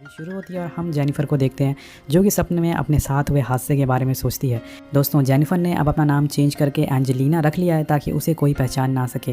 Movie शुरू होती है और हम जेनिफर को देखते हैं जो कि सपने में अपने साथ हुए हादसे के बारे में सोचती है। दोस्तों, जेनिफर ने अब अपना नाम चेंज करके एंजेलिना रख लिया है ताकि उसे कोई पहचान ना सके।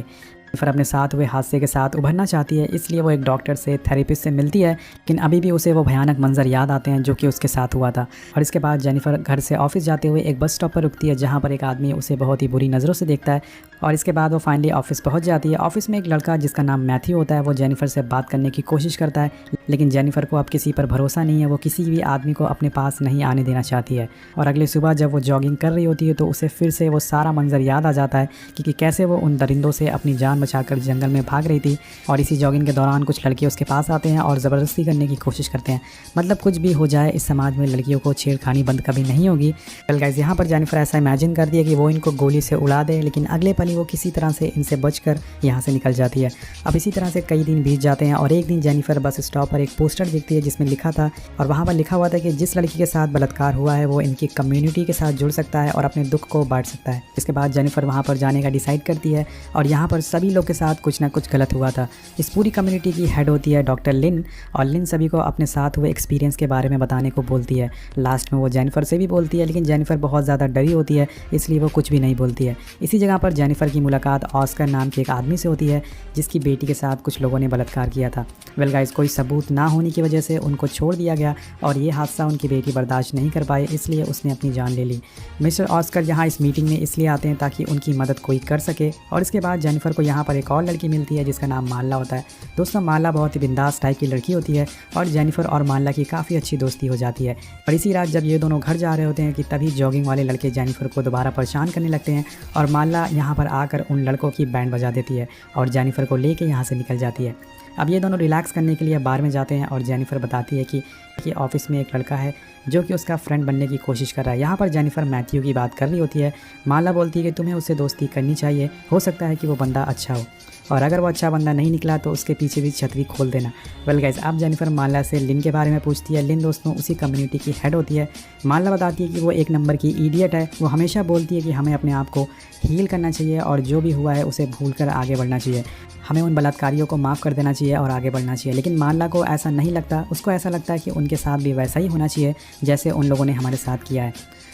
जेनिफर अपने साथ हुए हादसे के साथ उभरना चाहती है, इसलिए वो एक डॉक्टर से थेरेपिस्ट से मिलती है, लेकिन अभी भी उसे वो भयानक मंजर याद आते हैं जो कि उसके साथ हुआ था। और इसके बाद जेनिफर घर से ऑफिस जाते हुए एक बस स्टॉप पर रुकती है जहाँ पर एक आदमी उसे बहुत ही बुरी नज़रों से देखता है। और इसके बाद वो फाइनली ऑफिस पहुंच जाती है। ऑफिस में एक लड़का जिसका नाम मैथ्यू होता है वो जेनिफर से बात करने की कोशिश करता है, लेकिन जेनिफर को अब किसी पर भरोसा नहीं है। वो किसी भी आदमी को अपने पास नहीं आने देना चाहती है। और अगली सुबह जब वो जॉगिंग कर रही होती है तो उसे फिर से वो सारा मंजर याद आ जाता है कि कैसे वो उन दरिंदों से अपनी जान बचाकर जंगल में भाग रही थी। और इसी जॉगिंग के दौरान कुछ लड़के उसके पास आते हैं और ज़बरदस्ती करने की कोशिश करते हैं। मतलब कुछ भी हो जाए, इस समाज में लड़कियों को छेड़खानी बंद कभी नहीं होगी। वेल गाइस, यहाँ पर जेनिफर ऐसा इमेजिन करती है कि वो इनको गोली से उड़ा दे, लेकिन अगले पल ही वो किसी तरह से इनसे बचकर यहाँ से निकल जाती है। अब इसी तरह से कई दिन बीत जाते हैं और एक दिन जेनिफर बस स्टॉप पर एक पोस्टर देखती है जिसमें लिखा था, और वहाँ पर लिखा हुआ था कि जिस लड़की के साथ बलात्कार हुआ है वो इनकी कम्युनिटी के साथ जुड़ सकता है और अपने दुख को बांट सकता है। इसके बाद जेनिफर वहाँ पर जाने का डिसाइड करती है और यहाँ पर सभी लोग के साथ कुछ ना कुछ गलत हुआ था। इस पूरी कम्युनिटी की हेड होती है डॉक्टर लिन, और लिन सभी को अपने साथ हुए एक्सपीरियंस के बारे में बताने को बोलती है। लास्ट में वो जेनिफर से भी बोलती है, लेकिन जेनिफर बहुत ज़्यादा डरी होती है, इसलिए वो कुछ भी नहीं बोलती है। इसी जगह पर जेनिफर की मुलाकात ऑस्कर नाम के एक आदमी से होती है जिसकी बेटी के साथ कुछ लोगों ने बलात्कार किया था। वेल गाइस, कोई सबूत ना होने की वजह से उनको छोड़ दिया गया और ये हादसा उनकी बेटी बर्दाश्त नहीं कर पाए, इसलिए उसने अपनी जान ले ली। मिस्टर ऑस्कर यहाँ इस मीटिंग में इसलिए आते हैं ताकि उनकी मदद कोई कर सके। और इसके बाद जेनिफर को यहाँ पर एक और लड़की मिलती है जिसका नाम माला होता है। दोस्तों, माला बहुत ही बिंदास टाइप की लड़की होती है और जेनिफर और माला की काफ़ी अच्छी दोस्ती हो जाती है। और इसी रात जब ये दोनों घर जा रहे होते हैं कि तभी जॉगिंग वाले लड़के जेनिफर को दोबारा परेशान करने लगते हैं और माला यहाँ पर आकर उन लड़कों की बैंड बजा देती है और जेनिफर को लेके यहाँ से निकल जाती है। अब ये दोनों रिलैक्स करने के लिए बार में जाते हैं और जेनिफर बताती है कि ऑफिस में एक लड़का है जो कि उसका फ्रेंड बनने की कोशिश कर रहा है। यहाँ पर जेनिफर मैथ्यू की बात कर रही होती है। माला बोलती है कि तुम्हें उससे दोस्ती करनी चाहिए, हो सकता है कि वो बंदा अच्छा हो, और अगर वो अच्छा बंदा नहीं निकला तो उसके पीछे भी छतरी खोल देना। वेल गाइस, अब जेनिफर माला से लिन के बारे में पूछती है। लिन दोस्तों उसी कम्युनिटी की हेड होती है। माला बताती है कि वो एक नंबर की इडियट है। वो हमेशा बोलती है कि हमें अपने आप को हील करना चाहिए और जो भी हुआ है उसे भूल कर आगे बढ़ना चाहिए। हमें उन बलात्कारियों को माफ़ कर देना चाहिए और आगे बढ़ना चाहिए। लेकिन माला को ऐसा नहीं लगता। उसको ऐसा लगता है कि उनके साथ भी वैसा ही होना चाहिए जैसे उन लोगों ने हमारे साथ किया है।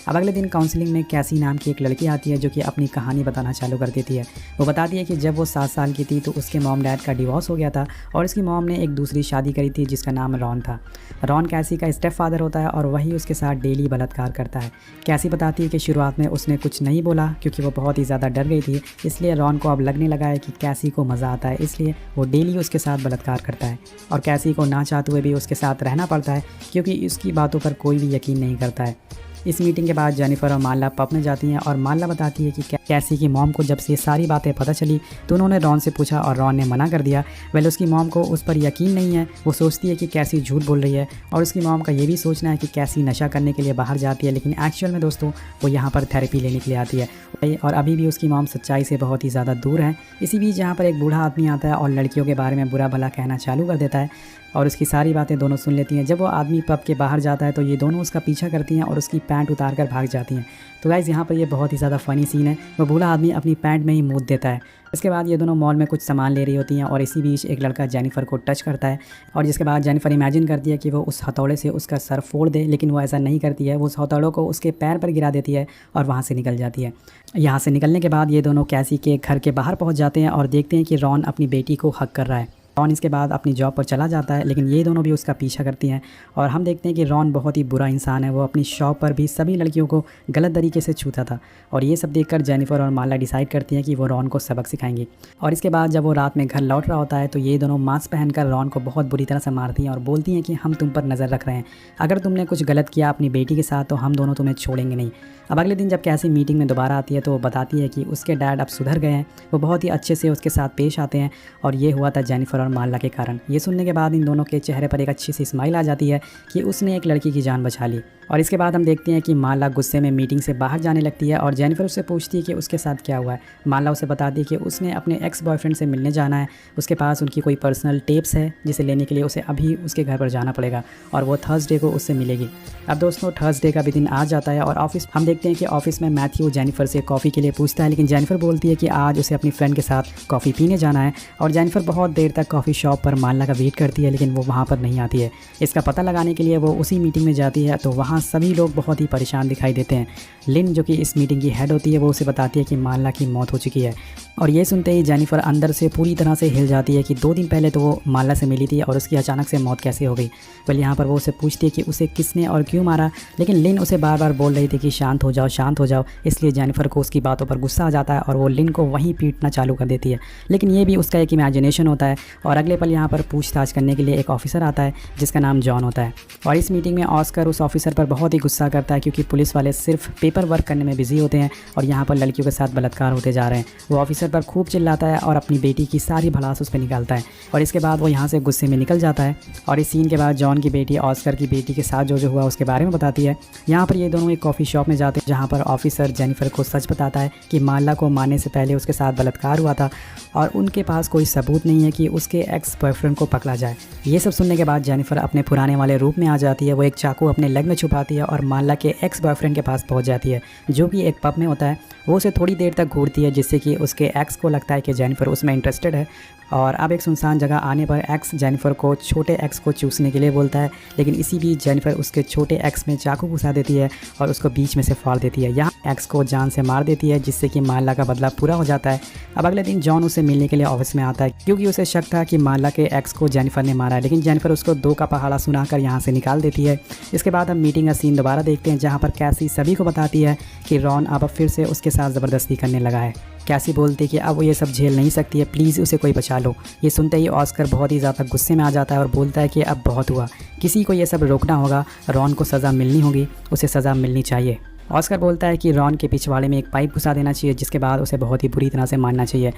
अब अगले दिन काउंसलिंग में कैसी नाम की एक लड़की आती है जो कि अपनी कहानी बताना चालू कर देती है। वो बताती है कि जब वो 7 साल की थी तो उसके मॉम डैड का डिवोर्स हो गया था और उसकी मॉम ने एक दूसरी शादी करी थी जिसका नाम रॉन था। रॉन कैसी का स्टेप फादर होता है और वही उसके साथ डेली बलात्कार करता है। कैसी बताती है कि शुरुआत में उसने कुछ नहीं बोला क्योंकि वो बहुत ही ज़्यादा डर गई थी, इसलिए रॉन को अब लगने लगा है कि कैसी को मज़ा आता है, इसलिए वो डेली उसके साथ बलात्कार करता है। और कैसी को ना चाहते हुए भी उसके साथ रहना पड़ता है क्योंकि उसकी बातों पर कोई भी यकीन नहीं करता है। इस मीटिंग के बाद जेनिफर और माला पब में जाती हैं और माला बताती है कि कैसी की मॉम को जब से ये सारी बातें पता चली तो उन्होंने रॉन से पूछा और रॉन ने मना कर दिया। वेल, उसकी मॉम को उस पर यकीन नहीं है। वो सोचती है कि कैसी झूठ बोल रही है और उसकी मॉम का ये भी सोचना है कि कैसी नशा करने के लिए बाहर जाती है, लेकिन एक्चुअल में दोस्तों वो यहाँ पर थेरेपी लेने के लिए आती है। और अभी भी उसकी मॉम सच्चाई से बहुत ही ज़्यादा दूर है। इसी बीच यहाँ पर एक बूढ़ा आदमी आता है और लड़कियों के बारे में बुरा भला कहना चालू कर देता है और उसकी सारी बातें दोनों सुन लेती हैं। जब वो आदमी पब के बाहर जाता है तो ये दोनों उसका पीछा करती हैं और उसकी पैंट उतार कर भाग जाती हैं। तो गाइस, यहाँ पर ये बहुत ही ज़्यादा फ़नी सीन है। वो बूढ़ा आदमी अपनी पैंट में ही मूत देता है। इसके बाद ये दोनों मॉल में कुछ सामान ले रही होती हैं और इसी बीच एक लड़का जेनिफर को टच करता है और जिसके बाद जेनिफर इमेजिन करती है कि वो उस हथौड़े से उसका सर फोड़ दे, लेकिन वो ऐसा नहीं करती है। वो उस हथौड़ों को उसके पैर पर गिरा देती है और वहाँ से निकल जाती है। यहाँ से निकलने के बाद ये दोनों कैसी के घर के बाहर पहुँच जाते हैं और देखते हैं कि रॉन अपनी बेटी को हक कर रहा है। रॉन इसके बाद अपनी जॉब पर चला जाता है, लेकिन ये दोनों भी उसका पीछा करती हैं और हम देखते हैं कि रॉन बहुत ही बुरा इंसान है। वो अपनी शॉप पर भी सभी लड़कियों को गलत तरीके से छूता था और ये सब देखकर जेनिफर और माला डिसाइड करती हैं कि वो रॉन को सबक सिखाएंगी। और इसके बाद जब वो रात में घर लौट रहा होता है तो ये दोनों मास्क पहनकर रॉन को बहुत बुरी तरह से मारती हैं और बोलती हैं कि हम तुम पर नज़र रख रहे हैं, अगर तुमने कुछ गलत किया अपनी बेटी के साथ तो हम दोनों तुम्हें छोड़ेंगे नहीं। अब अगले दिन जब कैसी मीटिंग में दोबारा आती है तो वो बताती है कि उसके डैड अब सुधर गए हैं। वो बहुत ही अच्छे से उसके साथ पेश आते हैं और ये हुआ था जेनिफर और माला के कारण। ये सुनने के बाद इन दोनों के चेहरे पर एक अच्छी सी स्माइल आ जाती है कि उसने एक लड़की की जान बचा ली। और इसके बाद हम देखते हैं कि माला गुस्से में मीटिंग से बाहर जाने लगती है और जेनिफर उससे पूछती है कि उसके साथ क्या हुआ है। माला उसे बताती है कि उसने अपने एक्स बॉयफ्रेंड से मिलने जाना है। उसके पास उनकी कोई पर्सनल टेप्स है जिसे लेने के लिए उसे अभी उसके घर पर जाना पड़ेगा और वो थर्सडे को उससे मिलेगी। अब दोस्तों, थर्सडे का भी दिन आ जाता है और हम देखते हैं कि ऑफिस में मैथ्यू जेनिफर से कॉफ़ी के लिए पूछता है, लेकिन जेनिफर बोलती है कि आज उसे अपनी फ्रेंड के साथ कॉफ़ी पीने जाना है और जेनिफर बहुत देर तक कॉफ़ी शॉप पर माला का वेट करती है, लेकिन वो वहाँ पर नहीं आती है। इसका पता लगाने के लिए वो उसी मीटिंग में जाती है, तो वहाँ सभी लोग बहुत ही परेशान दिखाई देते हैं। लिन जो कि इस मीटिंग की हेड होती है, वो उसे बताती है कि माला की मौत हो चुकी है। और ये सुनते ही जेनिफर अंदर से पूरी तरह से हिल जाती है कि 2 दिन पहले तो वो माला से मिली थी और उसकी अचानक से मौत कैसे हो गई। वेल यहाँ पर वो उसे पूछती है कि उसे किसने और क्यों मारा, लेकिन लिन उसे बार बार बोल रही थी कि शांत हो जाओ, शांत हो जाओ। इसलिए जेनिफर को उसकी बातों पर गुस्सा आ जाता है और वो लिन को वहीं पीटना चालू कर देती है। लेकिन ये भी उसका एक इमेजिनेशन होता है। और अगले पल यहाँ पर पूछताछ करने के लिए एक ऑफिसर आता है जिसका नाम जॉन होता है। और इस मीटिंग में ऑस्कर उस ऑफिसर पर बहुत ही गुस्सा करता है, क्योंकि पुलिस वाले सिर्फ पेपर वर्क करने में बिजी होते हैं और यहाँ पर लड़कियों के साथ बलात्कार होते जा रहे हैं। वो ऑफिसर पर खूब चिल्लाता है और अपनी बेटी की सारी भड़ास उस पर निकालता है। और इसके बाद वो यहाँ से गुस्से में निकल जाता है। और इस सीन के बाद जॉन की बेटी ऑस्कर की बेटी के साथ जो हुआ उसके बारे में बताती है। यहाँ पर ये दोनों एक कॉफ़ी शॉप में जाते हैं, जहाँ पर ऑफिसर जेनिफर को सच बताता है कि माला को मारने से पहले उसके साथ बलात्कार हुआ था और उनके पास कोई सबूत नहीं है कि उसके एक्स बॉयफ्रेंड को पकड़ा जाए। ये सब सुनने के बाद जेनिफर अपने पुराने वाले रूप में आ जाती है। वो एक चाकू अपने लेग में छुपाती है और माला के एक्स बॉयफ्रेंड के पास पहुंच जाती है, जो कि एक पब में होता है। वो उसे थोड़ी देर तक घूरती है, जिससे कि उसके एक्स को लगता है कि जेनिफर उसमें इंटरेस्टेड है। और अब एक सुनसान जगह आने पर एक्स जेनिफर को छोटे एक्स को चूसने के लिए बोलता है, लेकिन इसी बीच जेनिफर उसके छोटे एक्स में चाकू घुसा देती है और उसको बीच में से फाड़ देती है। यहाँ एक्स को जान से मार देती है, जिससे कि माला का बदला पूरा हो जाता है। अब अगले दिन जॉन उसे मिलने के लिए ऑफिस में आता है, क्योंकि उसे शक था कि माला के एक्स को जेनिफर ने मारा है। लेकिन जेनिफर उसको 2 का पहाड़ा सुनाकर यहाँ से निकाल देती है। इसके बाद हम मीटिंग का सीन दोबारा देखते हैं, जहाँ पर कैसी सभी को बताती है कि रॉन अब फिर से उसके साथ ज़बरदस्ती करने लगा है। कैसी बोलती है कि अब वो ये सब झेल नहीं सकती है, प्लीज़ उसे कोई बचा लो। ये सुनते ही ऑस्कर बहुत ही ज़्यादा गुस्से में आ जाता है और बोलता है कि अब बहुत हुआ, किसी को ये सब रोकना होगा, रॉन को सज़ा मिलनी होगी, उसे सज़ा मिलनी चाहिए। ऑस्कर बोलता है कि रॉन के पिछवाड़े में एक पाइप घुसा देना चाहिए, जिसके बाद उसे बहुत ही बुरी तरह से मारना चाहिए।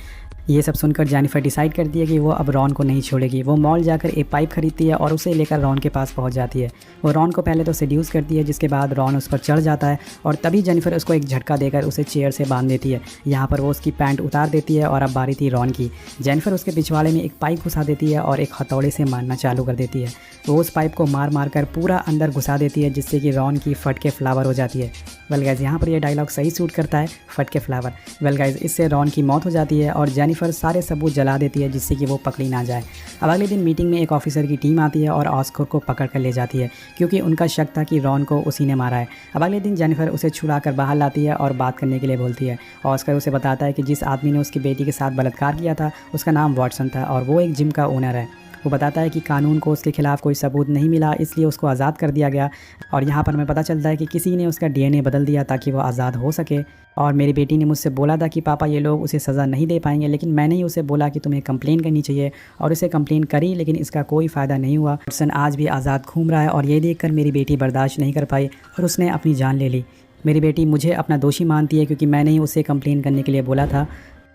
ये सब सुनकर जेनिफर डिसाइड करती है कि वो अब रॉन को नहीं छोड़ेगी। वो मॉल जाकर एक पाइप खरीदती है और उसे लेकर रॉन के पास पहुंच जाती है। वो रॉन को पहले तो सेड्यूस करती है, जिसके बाद रॉन उस पर चढ़ जाता है और तभी जेनिफर उसको एक झटका देकर उसे चेयर से बांध देती है। यहाँ पर वो उसकी पैंट उतार देती है और अब बारी थी रॉन की। जेनिफर उसके पिछवाड़े में एक पाइप घुसा देती है और एक हथौड़े से मारना चालू कर देती है। वो उस पाइप को मार मार कर पूरा अंदर घुसा देती है, जिससे कि रॉन की फट के फ्लावर हो जाती है। वेल गाइस, यहाँ पर ये डायलॉग सही सूट करता है, फट के फ्लावर। वेल गाइस, इससे रॉन की मौत हो जाती है और जेनिफर सारे सबूत जला देती है, जिससे कि वो पकड़ी ना जाए। अब अगले दिन मीटिंग में एक ऑफिसर की टीम आती है और ऑस्कर को पकड़ कर ले जाती है, क्योंकि उनका शक था कि रॉन को उसी ने मारा है। अब अगले दिन जेनिफर उसे छुड़ा कर बाहर लाती है और बात करने के लिए बोलती है। ऑस्कर उसे बताता है कि जिस आदमी ने उसकी बेटी के साथ बलात्कार किया था उसका नाम वॉटसन था और वो एक जिम का ओनर है। वो बताता है कि कानून को उसके खिलाफ कोई सबूत नहीं मिला, इसलिए उसको आज़ाद कर दिया गया। और यहाँ पर हमें पता चलता है कि किसी ने उसका DNA बदल दिया ताकि वो आज़ाद हो सके। और मेरी बेटी ने मुझसे बोला था कि पापा ये लोग उसे सज़ा नहीं दे पाएंगे, लेकिन मैंने ही उसे बोला कि तुम्हें कंप्लेन करनी चाहिए और उसे कंप्लेन करी, लेकिन इसका कोई फ़ायदा नहीं हुआ। वॉटसन आज भी आज़ाद घूम रहा है और ये देखकर मेरी बेटी बर्दाश्त नहीं कर पाई और उसने अपनी जान ले ली। मेरी बेटी मुझे अपना दोषी मानती है, क्योंकि मैंने ही उसे कंप्लेन करने के लिए बोला था।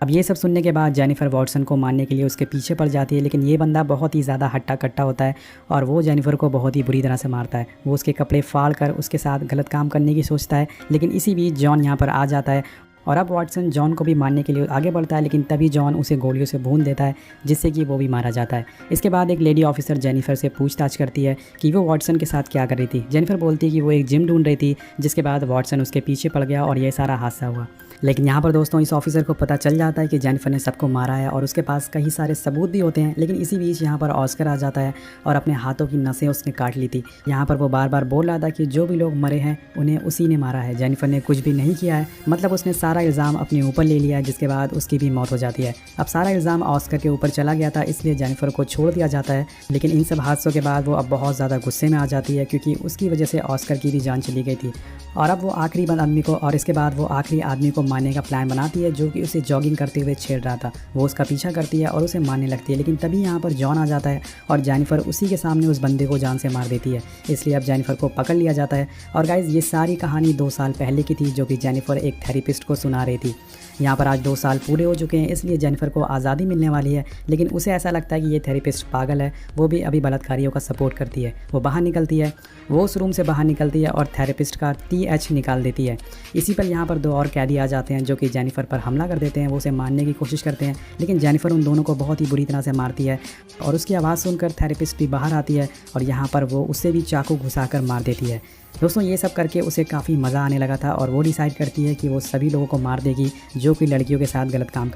अब ये सब सुनने के बाद जेनिफर वॉटसन को मारने के लिए उसके पीछे पड़ जाती है, लेकिन ये बंदा बहुत ही ज़्यादा हट्टा कट्टा होता है और वो जेनिफर को बहुत ही बुरी तरह से मारता है। वो उसके कपड़े फाड़ कर उसके साथ गलत काम करने की सोचता है, लेकिन इसी बीच जॉन यहाँ पर आ जाता है और अब वॉटसन जॉन को भी मारने के लिए आगे बढ़ता है, लेकिन तभी जॉन उसे गोलियों से भून देता है, जिससे कि वो भी मारा जाता है। इसके बाद एक लेडी ऑफिसर जेनिफर से पूछताछ करती है कि वो वॉटसन के साथ क्या कर रही थी। जेनिफर बोलती है कि वो एक जिम ढूंढ रही थी, जिसके बाद वॉटसन उसके पीछे पड़ गया और ये सारा हादसा हुआ। लेकिन यहाँ पर दोस्तों इस ऑफिसर को पता चल जाता है कि जेनिफर ने सबको मारा है और उसके पास कई सारे सबूत भी होते हैं। लेकिन इसी बीच यहाँ पर ऑस्कर आ जाता है और अपने हाथों की नसें उसने काट ली थी। यहाँ पर वो बार बार बोल रहा था कि जो भी लोग मरे हैं उन्हें उसी ने मारा है, जेनिफर ने कुछ भी नहीं किया है। मतलब उसने सारा इल्ज़ाम अपने ऊपर ले लिया है, जिसके बाद उसकी भी मौत हो जाती है। अब सारा इल्ज़ाम ऑस्कर के ऊपर चला गया था, इसलिए जेनिफर को छोड़ दिया जाता है। लेकिन इन सब हादसों के बाद वो अब बहुत ज़्यादा गुस्से में आ जाती है, क्योंकि उसकी वजह से ऑस्कर की भी जान चली गई थी। और अब वो आखिरी आदमी को और इसके बाद वो आखिरी आदमी को मारने का प्लान बनाती है, जो कि उसे जॉगिंग करते हुए छेड़ रहा था। वो उसका पीछा करती है और उसे मारने लगती है, लेकिन तभी यहाँ पर जॉन आ जाता है और जेनिफर उसी के सामने उस बंदे को जान से मार देती है। इसलिए अब जेनिफर को पकड़ लिया जाता है। और गाइज़, ये सारी कहानी 2 साल पहले की थी, जो कि जेनिफर एक थेरेपिस्ट को सुना रही थी। यहाँ पर आज 2 साल पूरे हो चुके हैं, इसलिए जेनिफर को आज़ादी मिलने वाली है। लेकिन उसे ऐसा लगता है कि ये थेरेपिस्ट पागल है, वो भी अभी बलात्कारियों का सपोर्ट करती है। वो बाहर निकलती है, वो उस रूम से बाहर निकलती है और थेरेपिस्ट का TH निकाल देती है। इसी पर यहाँ पर 2 और कैदी आ जाते हैं, जो कि जेनिफर पर हमला कर देते हैं। वो उसे मारने की कोशिश करते हैं, लेकिन जेनिफर उन दोनों को बहुत ही बुरी तरह से मारती है और उसकी आवाज़ सुनकर थेरेपिस्ट भी बाहर आती है और यहाँ पर वो उससे भी चाकू घुसा कर मार देती है। दोस्तों ये सब करके उसे काफ़ी मज़ा आने लगा था और वो डिसाइड करती है कि वो सभी लोगों को मार देगी जो कि लड़कियों के साथ गलत काम